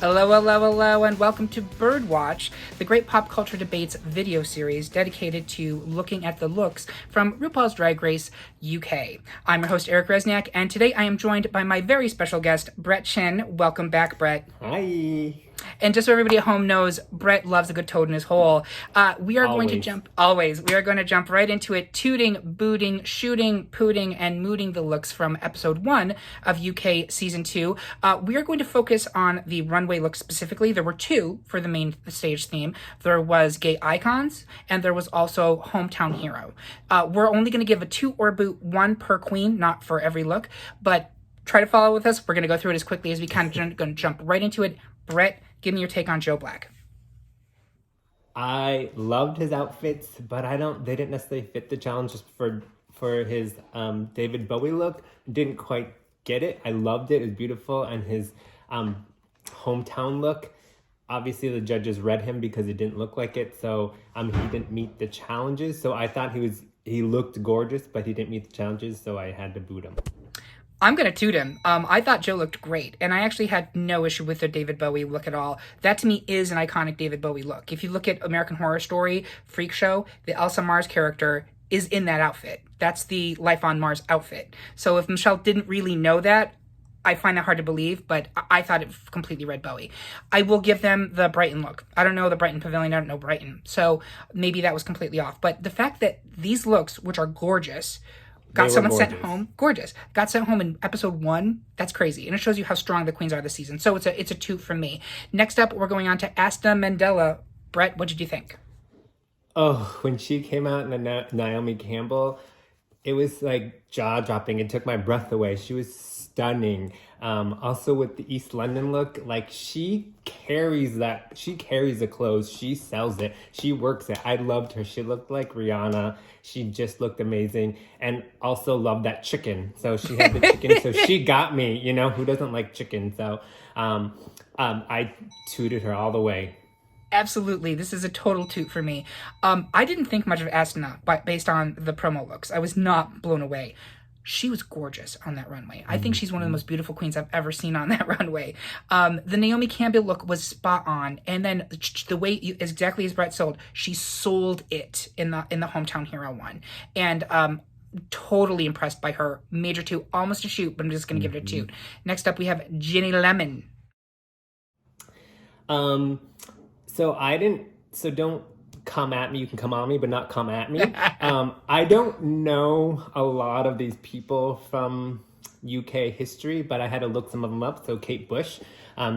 Hello, hello, hello, and welcome to Birdwatch, the great pop culture debates video series dedicated to looking at the looks from RuPaul's Drag Race UK. I'm your host, Eric Resniak, and today I am joined by my very special guest, Brett Chin. Welcome back, Brett. Hi. And just so everybody at home knows, Brett loves a good toad in his hole. We are going to jump right into it, tooting, booting, shooting, pooting, and mooting the looks from episode 1 of UK season 2. We are going to focus on the runway look specifically. There were two for the main stage theme. There was gay icons, and there was also hometown hero. We're only going to give a toot or boot, one per queen, not for every look, but try to follow with us. We're going to go through it as quickly as we can. Going to jump right into it. Brett, give me your take on Joe Black. I loved his outfits, but they didn't necessarily fit the challenge just for his David Bowie look. Didn't quite get it. I loved it. It was beautiful. And his hometown look, obviously the judges read him because it didn't look like it. So he didn't meet the challenges. So I thought he looked gorgeous, but he didn't meet the challenges. So I had to boot him. I'm going to toot him. I thought Joe looked great, and I actually had no issue with the David Bowie look at all. That, to me, is an iconic David Bowie look. If you look at American Horror Story, Freak Show, the Elsa Mars character is in that outfit. That's the Life on Mars outfit. So if Michelle didn't really know that, I find that hard to believe, but I thought it completely read Bowie. I will give them the Brighton look. I don't know the Brighton Pavilion. I don't know Brighton. So maybe that was completely off. But the fact that these looks, which are gorgeous, got someone sent home. Gorgeous. Got sent home in episode 1. That's crazy. And it shows you how strong the queens are this season. So it's a toot from me. Next up, we're going on to Asta Mandela. Brett, what did you think? Oh, when she came out in the Naomi Campbell, it was like jaw-dropping. It took my breath away. She was stunning. Also with the East London look, like she carries the clothes. She sells it. She works it. I loved her. She looked like Rihanna. She just looked amazing. And also loved that chicken. So she had the chicken. So she got me, who doesn't like chicken? So I tooted her all the way. Absolutely. This is a total toot for me. I didn't think much of Astana based on the promo looks. I was not blown away. She was gorgeous on that runway. I think she's one of the most beautiful queens I've ever seen on that runway. The Naomi Campbell look was spot on. And then the way, exactly as Brett sold, she sold it in the hometown hero one. And totally impressed by her. Major toot, almost a shoot, but I'm just going to give it a toot. Next up, we have Ginny Lemon. So don't come at me. You can come on me, but not come at me. I don't know a lot of these people from UK history, but I had to look some of them up. So Kate Bush,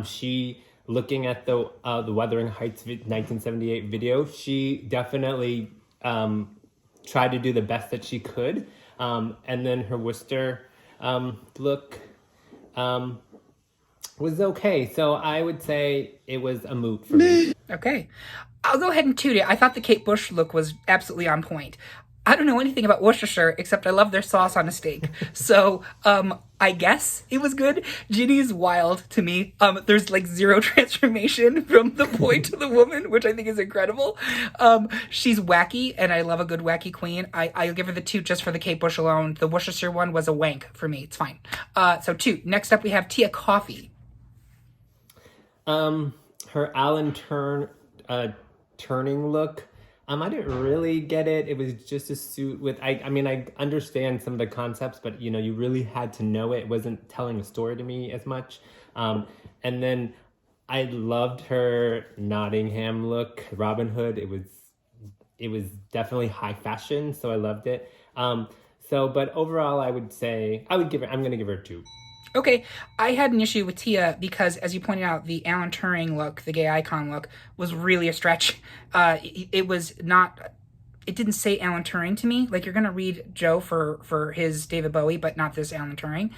she, looking at the Wuthering Heights 1978 video, she definitely tried to do the best that she could. And then her Worcester look was okay. So I would say it was a moot for me. Okay. I'll go ahead and toot it. I thought the Kate Bush look was absolutely on point. I don't know anything about Worcestershire except I love their sauce on a steak. So, I guess it was good. Ginny's wild to me. There's like zero transformation from the boy to the woman, which I think is incredible. She's wacky, and I love a good wacky queen. I'll give her the toot just for the Kate Bush alone. The Worcestershire one was a wank for me. It's fine. So toot. Next up, we have Tia Coffee. Her Alan turning look, I didn't really get it. It was just a suit with, I understand some of the concepts, but you really had to know it. It wasn't telling a story to me as much. And then I loved her Nottingham look, Robin Hood. It was definitely high fashion, so I loved it. But overall, I would say, I'm going to give her a 2. Okay, I had an issue with Tia because, as you pointed out, the Alan Turing look, the gay icon look, was really a stretch. It was not... It didn't say Alan Turing to me. Like, you're going to read Joe for his David Bowie, but not this Alan Turing.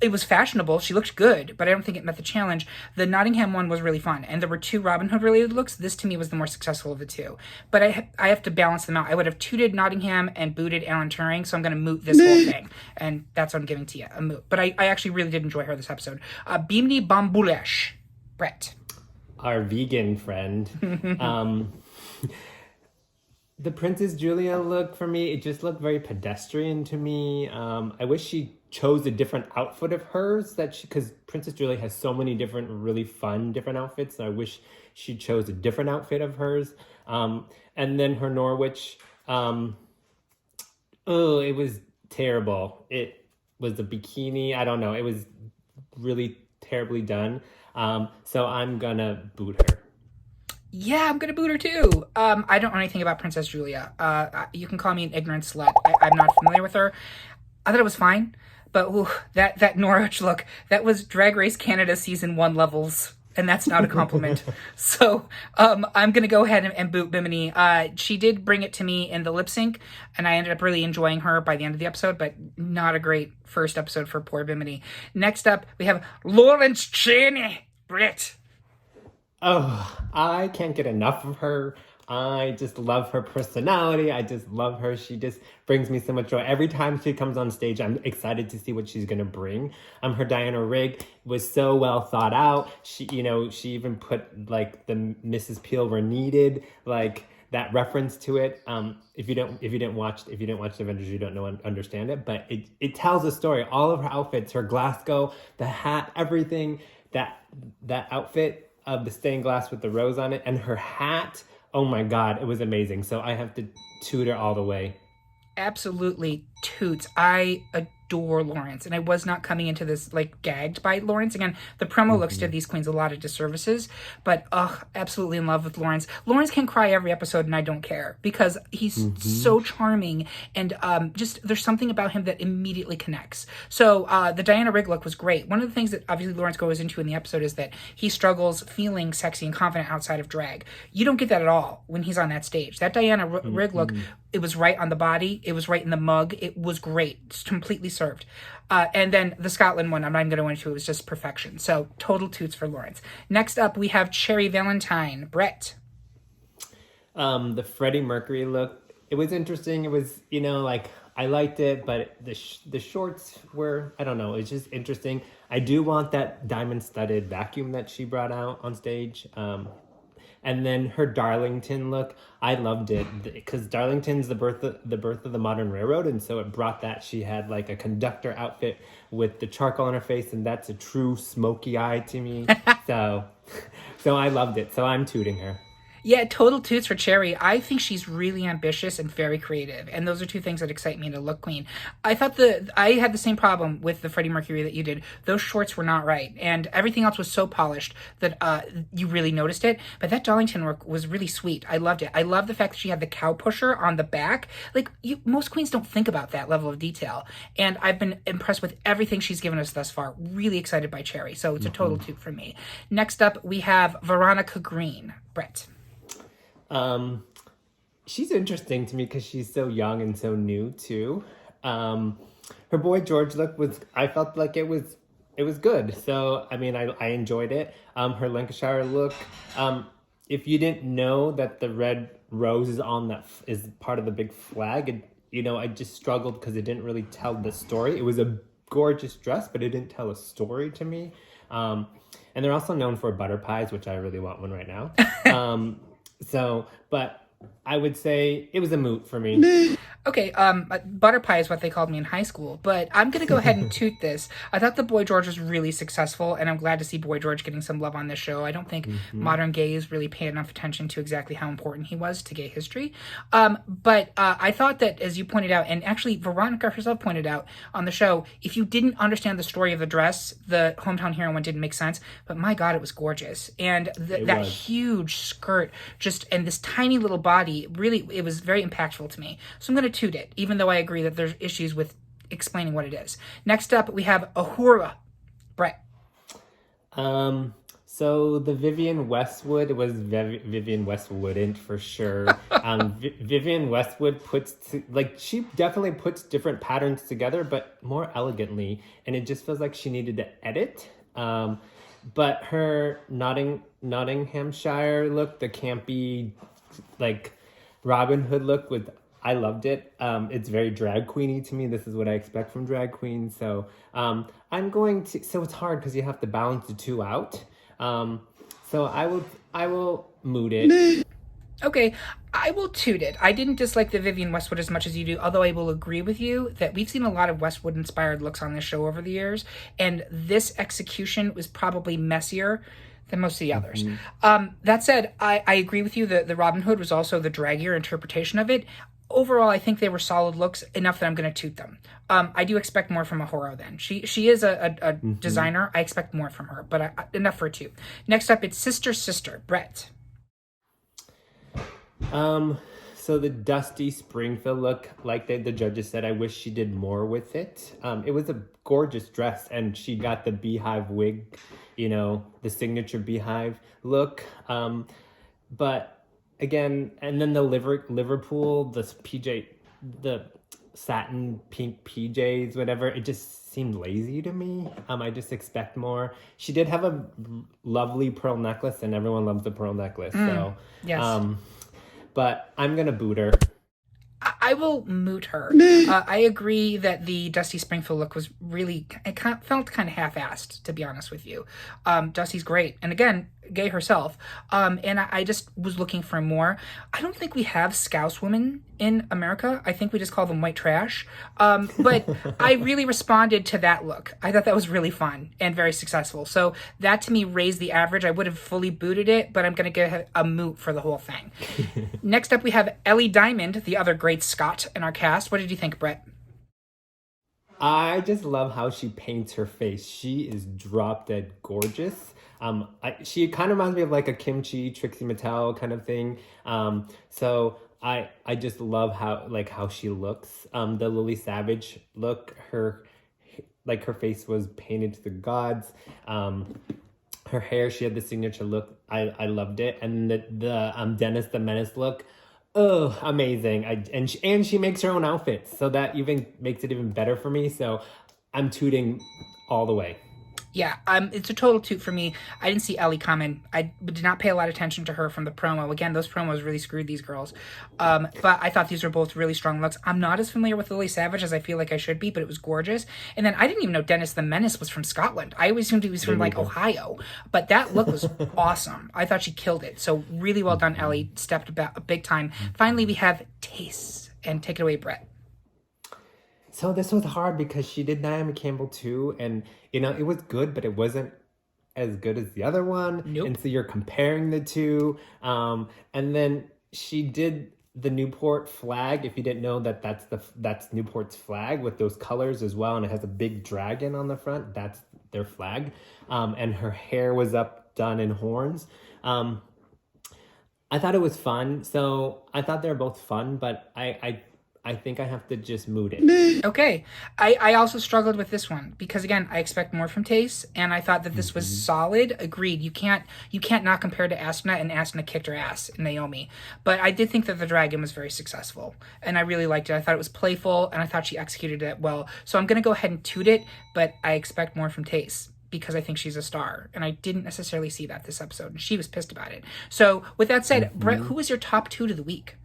It was fashionable. She looked good, but I don't think it met the challenge. The Nottingham one was really fun, and there were 2 Robin Hood related looks. This, to me, was the more successful of the 2. But I have to balance them out. I would have tooted Nottingham and booted Alan Turing, so I'm going to moot this whole thing. And that's what I'm giving Tia, a moot. But I actually really did enjoy her this episode. Bimini Bambulesh. Brett. Our vegan friend. The Princess Julia look for me, it just looked very pedestrian to me. I wish she chose a different outfit of hers because Princess Julia has so many different, really fun different outfits. So I wish she chose a different outfit of hers. And then her Norwich, oh, it was terrible. It was a bikini. I don't know. It was really terribly done. So I'm gonna boot her. Yeah, I'm gonna boot her too. I don't know anything about Princess Julia. You can call me an ignorant slut. I'm not familiar with her. I thought it was fine, but ooh, that Norwich look, that was Drag Race Canada season 1 levels, and that's not a compliment. So I'm gonna go ahead and boot Bimini. She did bring it to me in the lip sync, and I ended up really enjoying her by the end of the episode, but not a great first episode for poor Bimini. Next up, we have Lawrence Cheney, Brit. Oh, I can't get enough of her. I just love her personality. I just love her. She just brings me so much joy. Every time she comes on stage, I'm excited to see what she's gonna bring. Her Diana rig was so well thought out. She even put like the Mrs. Peel were needed, like that reference to it. If you didn't watch the Avengers, you don't understand it. But it tells a story. All of her outfits, her Glasgow, the hat, everything. That outfit of the stained glass with the rose on it, and her hat. Oh my God, it was amazing. So I have to toot her all the way. Absolutely toots. I adore Lawrence, and I was not coming into this like gagged by Lawrence. Again, the promo looks to these queens a lot of disservices, but absolutely in love with Lawrence. Lawrence can cry every episode, and I don't care because he's so charming, and just there's something about him that immediately connects. So the Diana Rigg look was great. One of the things that obviously Lawrence goes into in the episode is that he struggles feeling sexy and confident outside of drag. You don't get that at all when he's on that stage. That Diana Rigg look, it was right on the body, it was right in the mug, it was great. It's completely served. And then the Scotland one, I'm not even going to go into it, was just perfection. So total toots for Lawrence. Next up, we have Cherry Valentine, Brett. The Freddie Mercury look, it was interesting. It was, like, I liked it, but the shorts were, I don't know, it's just interesting. I do want that diamond-studded vacuum that she brought out on stage. And then her Darlington look, I loved it because Darlington's the birth of the modern railroad, and so it brought that. She had like a conductor outfit with the charcoal on her face, and that's a true smoky eye to me. so I loved it. So I'm tooting her. Yeah, total toots for Cherry. I think she's really ambitious and very creative, and those are two things that excite me in a look queen. I thought I had the same problem with the Freddie Mercury that you did. Those shorts were not right, and everything else was so polished that you really noticed it. But that Darlington work was really sweet. I loved it. I love the fact that she had the cow pusher on the back. Like most queens don't think about that level of detail, and I've been impressed with everything she's given us thus far. Really excited by Cherry, so it's a total toot for me. Next up, we have Veronica Green, Brett. She's interesting to me because she's so young and so new too. Her Boy George look I felt like it was good. So, I mean, I enjoyed it. Her Lancashire look, if you didn't know that the red rose is part of the big flag, I just struggled because it didn't really tell the story. It was a gorgeous dress, but it didn't tell a story to me. And they're also known for butter pies, which I really want one right now. But I would say it was a moot for me. Okay, butter pie is what they called me in high school, but I'm going to go ahead and toot this. I thought the Boy George was really successful, and I'm glad to see Boy George getting some love on this show. I don't think modern gays really pay enough attention to exactly how important he was to gay history. But I thought that, as you pointed out, and actually Veronica herself pointed out on the show, if you didn't understand the story of the dress, the hometown hero one didn't make sense, but my God, it was gorgeous. And that huge skirt, and this tiny little body, really, it was very impactful to me. So I'm going to toot it, even though I agree that there's issues with explaining what it is. Next up, we have Ahura, Brett. So the Vivienne Westwood was Vivienne Westwoodn't for sure. Vivienne Westwood she definitely puts different patterns together, but more elegantly, and it just feels like she needed to edit. But her Nottinghamshire look, the campy, like Robin Hood look, I loved it. It's very drag queeny to me. This is what I expect from drag queens. So so it's hard because you have to balance the two out. So I will moot it. Okay, I will toot it. I didn't dislike the Vivienne Westwood as much as you do, although I will agree with you that we've seen a lot of Westwood-inspired looks on this show over the years, and this execution was probably messier than most of the others. That said, I agree with you that the Robin Hood was also the draggier interpretation of it. Overall, I think they were solid looks, enough that I'm going to toot them. I do expect more from Ahura then. She is a designer. I expect more from her, but enough for a toot. Next up, it's Sister, Brett. So the Dusty Springfield look, like the judges said, I wish she did more with it. It was a gorgeous dress, and she got the beehive wig, the signature beehive look. But again, and then the Liverpool, the satin pink PJs, whatever, it just seemed lazy to me. I just expect more. She did have a lovely pearl necklace, and everyone loves the pearl necklace. So, yes. But I'm going to boot her. I will moot her. I agree that the Dusty Springfield look was really, it felt kind of half-assed, to be honest with you. Dusty's great. And again, gay herself. And I just was looking for more. I don't think we have Scouse women in America. I think we just call them white trash. But I really responded to that look. I thought that was really fun and very successful. So that to me raised the average. I would have fully booted it, but I'm going to get a moot for the whole thing. Next up, we have Ellie Diamond, the other great Scot in our cast. What did you think, Brett? I just love how she paints her face. She is drop dead gorgeous. She kind of reminds me of like a Kimchi, Trixie Mattel kind of thing. So I just love how she looks. The Lily Savage look, her face was painted to the gods. Her hair, she had the signature look. I loved it. And the Dennis the Menace look, oh, amazing. And she makes her own outfits, so that even makes it even better for me. So I'm tooting all the way. Yeah, it's a total toot for me. I didn't see Ellie coming. I did not pay a lot of attention to her from the promo. Again, those promos really screwed these girls. But I thought these were both really strong looks. I'm not as familiar with Lily Savage as I feel like I should be, but it was gorgeous. And then I didn't even know Dennis the Menace was from Scotland. I always assumed he was from Ohio. But that look was awesome. I thought she killed it. So really well done, Ellie. Stepped about big time. Finally, we have Tace. And take it away, Brett. So this was hard because she did Naomi Campbell too, and it was good, but it wasn't as good as the other one. Nope. And so you're comparing the two. And then she did the Newport flag. If you didn't know that's Newport's flag with those colors as well, and it has a big dragon on the front. That's their flag. And her hair was done in horns. I thought it was fun. So I thought they were both fun, but I think I have to just moot it. Okay. I also struggled with this one because, again, I expect more from Tace, and I thought that this was solid. Agreed. You can't not compare to Asuna, and Asuna kicked her ass in Naomi. But I did think that the dragon was very successful, and I really liked it. I thought it was playful, and I thought she executed it well. So I'm going to go ahead and toot it, but I expect more from Tace because I think she's a star, and I didn't necessarily see that this episode, and she was pissed about it. So with that said, Brett, who was your top toot of the week?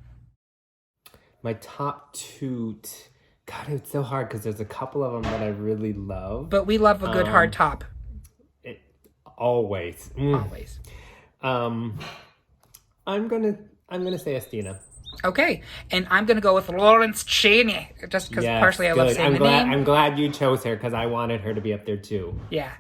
My top toot, God, it's so hard because there's a couple of them that I really love. But we love a good hard top. Always. Always. I'm gonna say Estina. Okay, and I'm gonna go with Lawrence Cheney just because partially I love saying the name. I'm glad you chose her because I wanted her to be up there too. Yeah.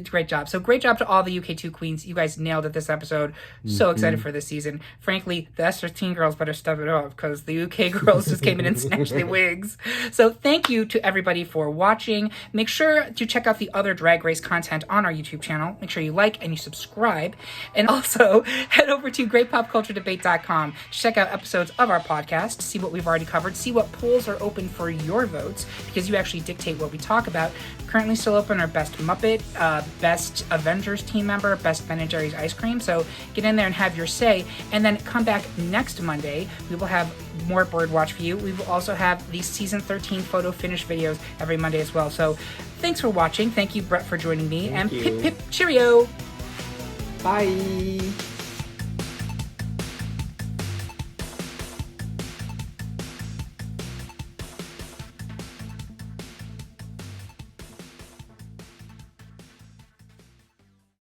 Great job. So great job to all the UK2 queens. You guys nailed it this episode. So excited for this season. Frankly, the S13 girls better step it up because the UK girls just came in and snatched the wigs. So thank you to everybody for watching. Make sure to check out the other Drag Race content on our YouTube channel. Make sure you like and you subscribe. And also head over to greatpopculturedebate.com to check out episodes of our podcast, see what we've already covered, see what polls are open for your votes because you actually dictate what we talk about. Currently still open our Best Muppet, Best Avengers team member, Best Ben & Jerry's ice cream. So get in there and have your say. And then come back next Monday. We will have more Birdwatch for you. We will also have these season 13 photo finish videos every Monday as well. So thanks for watching. Thank you, Brett, for joining me. Thank you. Pip, pip, cheerio. Bye.